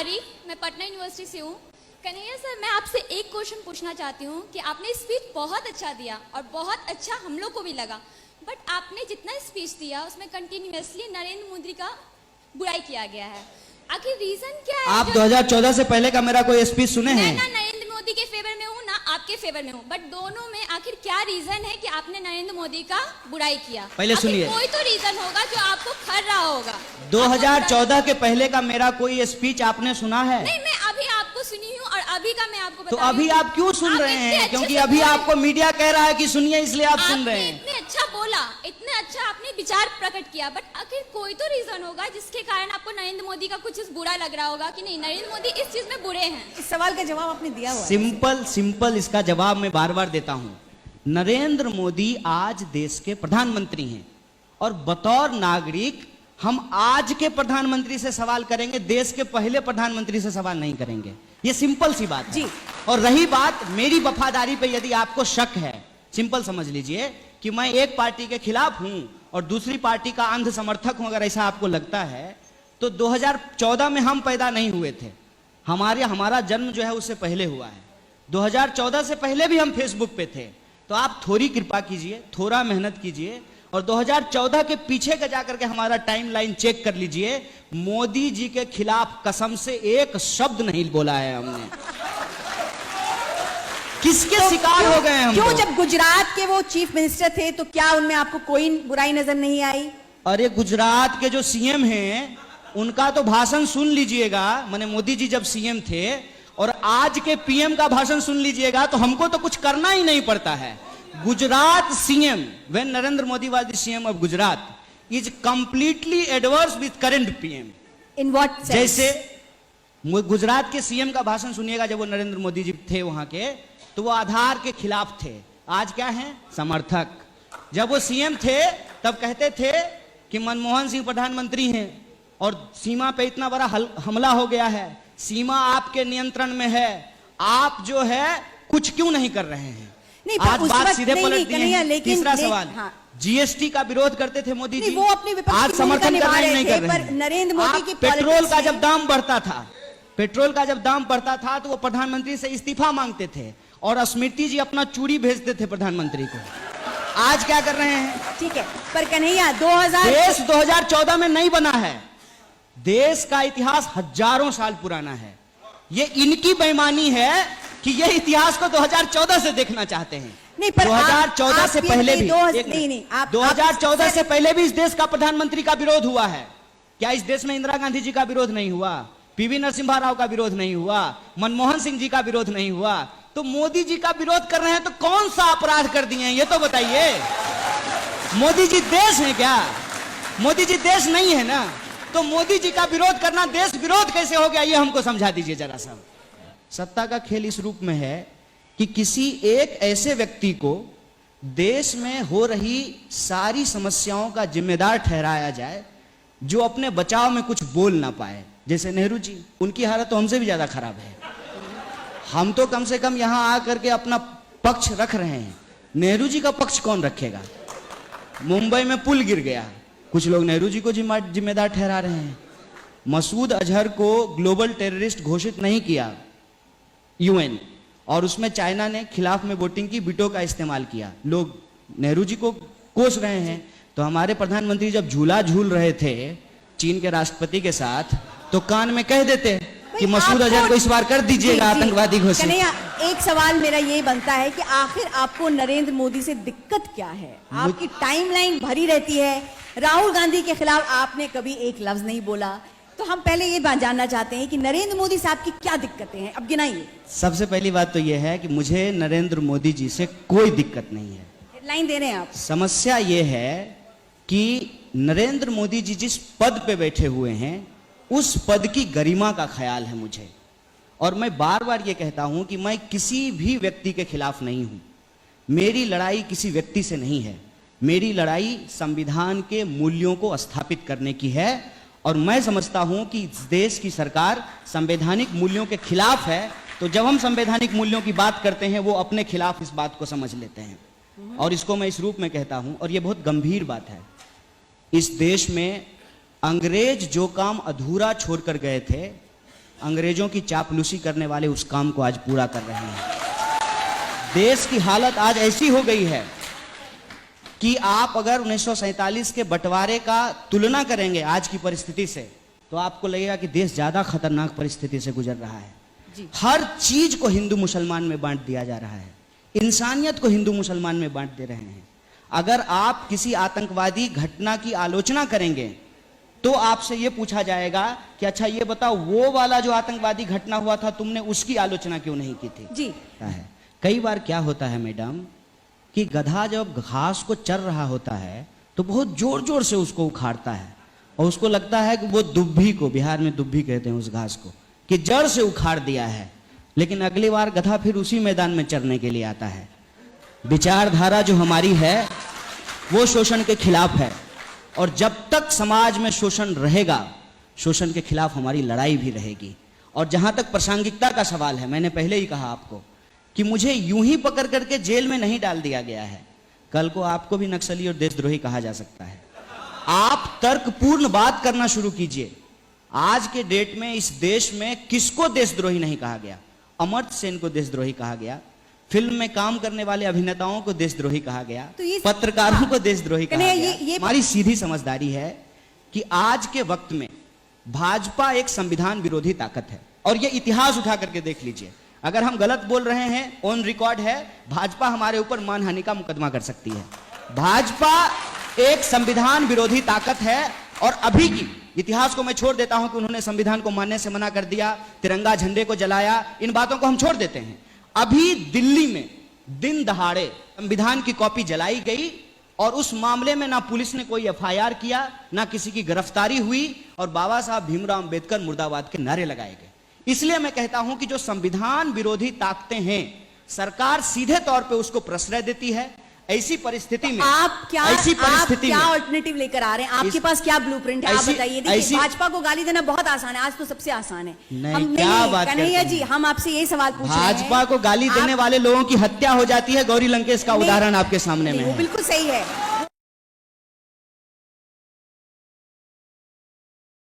आरिफ, मैं पटना यूनिवर्सिटी से हूँ। कन्हैया सर, मैं आपसे एक क्वेश्चन पूछना चाहती हूँ कि आपने स्पीच बहुत अच्छा दिया और बहुत अच्छा हम लोग को भी लगा, बट आपने जितना स्पीच दिया उसमें कंटिन्यूअसली नरेंद्र मोदी का बुराई किया गया है। आखिर रीजन क्या है? आप 2014 से पहले का मेरा कोई स्पीच सुने हैं? मैं ना नरेंद्र मोदी के फेवर में हूँ ना आपके फेवर में हूँ, बट दोनों में आखिर क्या रीजन है कि आपने नरेंद्र मोदी का बुराई किया? पहले सुनिए, कोई तो रीजन होगा जो आपको खर रहा होगा। 2014 के पहले का मेरा कोई स्पीच आपने सुना है? नहीं, मैं अभी आपको सुनी हूँ और अभी का मैं आपको तो बता अभी आप क्यों सुन रहे हैं? क्योंकि अभी आपको मीडिया कह रहा है कि सुनिए, इसलिए आप सुन रहे हैं। इतने अच्छा बोला, इतने अच्छा आपने विचार प्रकट किया, बट आखिर कोई तो रीजन होगा जिसके कारण आपको नरेंद्र मोदी का कुछ बुरा लग रहा होगा कि नहीं, नरेंद्र मोदी इस चीज में बुरे हैं। इस सवाल का जवाब आपने दिया हुआ है। सिंपल इसका जवाब मैं बार बार देता हूं। नरेंद्र मोदी आज देश के प्रधानमंत्री हैं और बतौर नागरिक हम आज के प्रधानमंत्री से सवाल करेंगे, देश के पहले प्रधानमंत्री से सवाल नहीं करेंगे। ये सिंपल सी बात है जी। और रही बात मेरी वफादारी पे, यदि आपको शक है, सिंपल समझ लीजिए कि मैं एक पार्टी के खिलाफ हूं और दूसरी पार्टी का अंध समर्थक हूं। अगर ऐसा आपको लगता है तो 2014 में हम पैदा नहीं हुए थे, हमारा जन्म जो है उससे पहले हुआ है। 2014 से पहले भी हम फेसबुक पे थे। तो आप थोड़ी कृपा कीजिए, थोड़ा मेहनत कीजिए और 2014 के पीछे का जाकर के हमारा टाइमलाइन चेक कर लीजिए। मोदी जी के खिलाफ कसम से एक शब्द नहीं बोला है हमने। किसके तो शिकार हो गए हम? क्यों जब गुजरात के वो चीफ मिनिस्टर थे तो क्या उनमें आपको कोई बुराई नजर नहीं आई? अरे गुजरात के जो सीएम हैं उनका तो भाषण सुन लीजिएगा, माने मोदी जी जब सीएम थे, और आज के पीएम का भाषण सुन लीजिएगा तो हमको तो कुछ करना ही नहीं पड़ता है। Gujarat CM, when Narendra Modi was the CM of Gujarat, is completely adverse with current PM. In what sense? जैसे गुजरात के सीएम का भाषण सुनिएगा, जब वो नरेंद्र मोदी जी थे वहां के, तो वो आधार के खिलाफ थे। आज क्या है? समर्थक। जब वो सीएम थे तब कहते थे कि मनमोहन सिंह प्रधानमंत्री हैं और सीमा पे इतना बड़ा हमला हो गया है, सीमा आपके नियंत्रण में है, आप जो है कुछ क्यों नहीं कर रहे हैं? नहीं, आज बात सीधे पलट दी है। तीसरा सवाल, हाँ। जीएसटी का विरोध करते थे मोदी जी, वो अपनी विपक्ष आज की समर्थन भूमिका कर रहे नहीं निभा कर रहे रहे थे, पर नरेंद्र मोदी की पेट्रोल का पॉलिटिक्स जब दाम बढ़ता था, पेट्रोल का जब दाम बढ़ता था तो वो प्रधानमंत्री से इस्तीफा मांगते थे और स्मृति जी अपना चूड़ी भेजते थे प्रधानमंत्री को। आज क्या कर रहे हैं? ठीक है, पर कन्हैया देश 2014 में नहीं बना है। देश का इतिहास हजारों साल पुराना है। ये इनकी बेईमानी है कि ये इतिहास को 2014 से देखना चाहते हैं। नहीं, पर 2014 से पहले भी, 2014 से पहले भी इस देश का प्रधानमंत्री का विरोध हुआ है। क्या इस देश में इंदिरा गांधी जी का विरोध नहीं हुआ? पीवी नरसिम्हा राव का विरोध नहीं हुआ? मनमोहन सिंह जी का विरोध नहीं हुआ? तो मोदी जी का विरोध कर रहे हैं तो कौन सा अपराध कर दिए हैं ये तो बताइए। मोदी जी देश है क्या? मोदी जी देश नहीं है ना, तो मोदी जी का विरोध करना देश विरोध कैसे हो गया, ये हमको समझा दीजिए जरा सा। सत्ता का खेल इस रूप में है कि किसी एक ऐसे व्यक्ति को देश में हो रही सारी समस्याओं का जिम्मेदार ठहराया जाए जो अपने बचाव में कुछ बोल ना पाए। जैसे नेहरू जी, उनकी हालत तो हमसे भी ज्यादा खराब है। हम तो कम से कम यहां आकर के अपना पक्ष रख रहे हैं, नेहरू जी का पक्ष कौन रखेगा? मुंबई में पुल गिर गया, कुछ लोग नेहरू जी को जिम्मेदार ठहरा रहे हैं। मसूद अजहर को ग्लोबल टेररिस्ट घोषित नहीं किया यूएन, और उसमें चाइना ने खिलाफ में वोटिंग की, वीटो का इस्तेमाल किया। लोग नेहरू जी को कोस रहे हैं। तो हमारे प्रधानमंत्री जब झूला झूल रहे थे चीन के राष्ट्रपति के साथ, तो कान में कह देते कि मसूद अजहर को इस बार कर दीजिएगा आतंकवादी घोषित। एक सवाल मेरा ये बनता है कि आखिर आपको नरेंद्र मोदी से दिक्कत क्या है? आपकी टाइमलाइन भरी रहती है, राहुल गांधी के खिलाफ आपने कभी एक लफ्ज नहीं बोला। तो हम पहले ये बात जानना चाहते हैं कि नरेंद्र मोदी साहब की क्या दिक्कतें हैं, अब गिनाइए। सबसे पहली बात तो यह है कि मुझे नरेंद्र मोदी जी से कोई दिक्कत नहीं है। हेडलाइन दे रहे हैं आप। समस्या यह है कि नरेंद्र मोदी जी जिस पद पे बैठे हुए हैं उस पद की गरिमा का ख्याल है मुझे। और मैं बार बार ये कहता हूं कि मैं किसी भी व्यक्ति के खिलाफ नहीं हूं। मेरी लड़ाई किसी व्यक्ति से नहीं है, मेरी लड़ाई संविधान के मूल्यों को स्थापित करने की है। और मैं समझता हूं कि इस देश की सरकार संवैधानिक मूल्यों के खिलाफ है। तो जब हम संवैधानिक मूल्यों की बात करते हैं वो अपने खिलाफ इस बात को समझ लेते हैं, और इसको मैं इस रूप में कहता हूं, और ये बहुत गंभीर बात है। इस देश में अंग्रेज जो काम अधूरा छोड़कर गए थे अंग्रेजों की चापलूसी करने वाले उस काम को आज पूरा कर रहे हैं। देश की हालत आज ऐसी हो गई है कि आप अगर 1947 के बंटवारे का तुलना करेंगे आज की परिस्थिति से, तो आपको लगेगा कि देश ज्यादा खतरनाक परिस्थिति से गुजर रहा है। जी। हर चीज को हिंदू मुसलमान में बांट दिया जा रहा है, इंसानियत को हिंदू मुसलमान में बांट दे रहे हैं। अगर आप किसी आतंकवादी घटना की आलोचना करेंगे तो आपसे यह पूछा जाएगा कि अच्छा ये बताओ, वो वाला जो आतंकवादी घटना हुआ था तुमने उसकी आलोचना क्यों नहीं की थी? जी। है कई बार क्या होता है मैडम कि गधा जब घास को चर रहा होता है तो बहुत जोर जोर से उसको उखाड़ता है और उसको लगता है कि वो दुब्भी को, बिहार में दुब्भी कहते हैं उस घास को, कि जड़ से उखाड़ दिया है। लेकिन अगली बार गधा फिर उसी मैदान में चरने के लिए आता है। विचारधारा जो हमारी है वो शोषण के खिलाफ है, और जब तक समाज में शोषण रहेगा, शोषण के खिलाफ हमारी लड़ाई भी रहेगी। और जहां तक प्रासंगिकता का सवाल है, मैंने पहले ही कहा आपको कि मुझे यूं ही पकड़ करके जेल में नहीं डाल दिया गया है। कल को आपको भी नक्सली और देशद्रोही कहा जा सकता है। आप तर्कपूर्ण बात करना शुरू कीजिए। आज के डेट में इस देश में किसको देशद्रोही नहीं कहा गया? अमर्त्य सेन को देशद्रोही कहा गया, फिल्म में काम करने वाले अभिनेताओं को देशद्रोही कहा गया, तो ये पत्रकारों को देशद्रोही कहा गया। ये हमारी सीधी समझदारी है कि आज के वक्त में भाजपा एक संविधान विरोधी ताकत है। और ये इतिहास उठा करके देख लीजिए, अगर हम गलत बोल रहे हैं, ऑन रिकॉर्ड है, भाजपा हमारे ऊपर मानहानि का मुकदमा कर सकती है। भाजपा एक संविधान विरोधी ताकत है। और अभी की इतिहास को मैं छोड़ देता हूं कि उन्होंने संविधान को मानने से मना कर दिया, तिरंगा झंडे को जलाया, इन बातों को हम छोड़ देते हैं। अभी दिल्ली में दिन दहाड़े संविधान की कॉपी जलाई गई और उस मामले में ना पुलिस ने कोई एफआईआर किया, ना किसी की गिरफ्तारी हुई, और बाबा साहब भीमराव अंबेडकर मुर्दाबाद के नारे लगाए गए। इसलिए मैं कहता हूं कि जो संविधान विरोधी ताकतें हैं, सरकार सीधे तौर पे उसको प्रश्रय देती है। ऐसी परिस्थिति में आप क्या में ऑल्टरनेटिव लेकर आ रहे हैं? आपके पास क्या ब्लूप्रिंट है? आप बताइए। देखिए, भाजपा को गाली देना बहुत आसान है, आज तो सबसे आसान है। कन्हैया जी, हम आपसे ये सवाल पूछ रहे हैं। भाजपा को गाली देने वाले लोगों की हत्या हो जाती है। गौरी लंकेश का उदाहरण आपके सामने में है। बिल्कुल सही है।